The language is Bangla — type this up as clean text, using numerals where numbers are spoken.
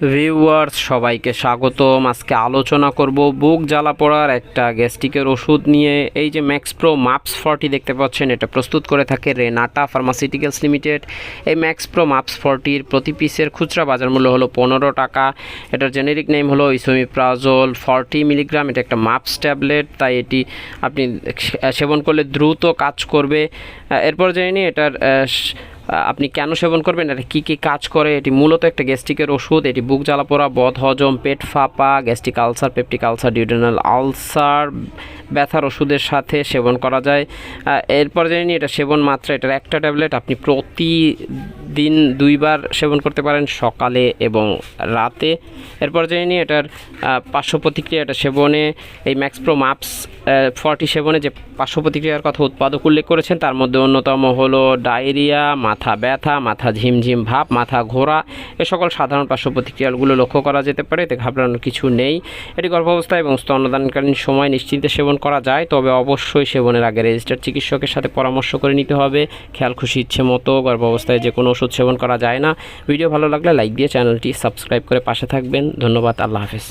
ভিউয়ার্স সবাইকে স্বাগতম। আজকে আলোচনা করব বুক জ্বালা পড়ার একটা গ্যাস্ট্রিকের ওষুধ নিয়ে। এই যে ম্যাক্সপ্রো মাপস 40 দেখতে পাচ্ছেন, এটা প্রস্তুত করে থাকে রেনাটা ফার্মাসিউটিক্যালস লিমিটেড। এই ম্যাক্সপ্রো মাপস 40 প্রতি পিসের খুচরা বাজার মূল্য হলো 15 টাকা। এটার জেনেরিক নেম হলো ইসোমিপ্রাজোল 40 মিলিগ্রাম। এটা একটা মাপস ট্যাবলেট, তাই এটি আপনি সেবন করলে দ্রুত কাজ করবে। এরপর জেনে নিই এটার আপনি কেন সেবন করবেন, এটা কী কী কাজ করে। এটি মূলত একটা গ্যাস্ট্রিকের ওষুধ। এটি বুক জ্বালা পোড়া, বদহজম, পেট ফাঁপা, gastric ulcer, peptic ulcer, duodenal ulcer ব্যথার ওষুধের সাথে সেবন করা যায়। এরপর জানি এটা সেবন মাত্রা, এটার একটা ট্যাবলেট আপনি প্রতিদিন 2বার সেবন করতে পারেন, সকালে এবং রাতে। এরপর জানি এটার পার্শ্ব প্রতিক্রিয়া, এটা সেবনে এই ম্যাক্সপ্রো মাপস 40 সেবনে যে পার্শ্ব প্রতিক্রিয়ার কথা উৎপাদক উল্লেখ করেছেন তার মধ্যে অন্যতম হলো ডায়রিয়া, মাথা ব্যথা, মাথা ঝিমঝিম ভাব, মাথা ঘোরা। এ সকল সাধারণ পার্শ্ব প্রতিক্রিয়াগুলো লক্ষ্য করা যেতে পারে, এতে ঘাবড়ানোর কিছু নেই। এটি গর্ভাবস্থা এবং স্তন্যদানকালীন সময় নিশ্চিন্তে সেবন করা যায়, তবে অবশ্যই সেবনের আগে রেজিস্টার্ড চিকিৎসকের সাথে পরামর্শ করে নিতে হবে। খেয়াল খুশি ইচ্ছে মতো গর্ভাবস্থায় যে কোনো ওষুধ সেবন করা যায় না। ভিডিও ভালো লাগলে লাইক দিয়ে চ্যানেলটি সাবস্ক্রাইব করে পাশে থাকবেন। ধন্যবাদ। আল্লাহ হাফেজ।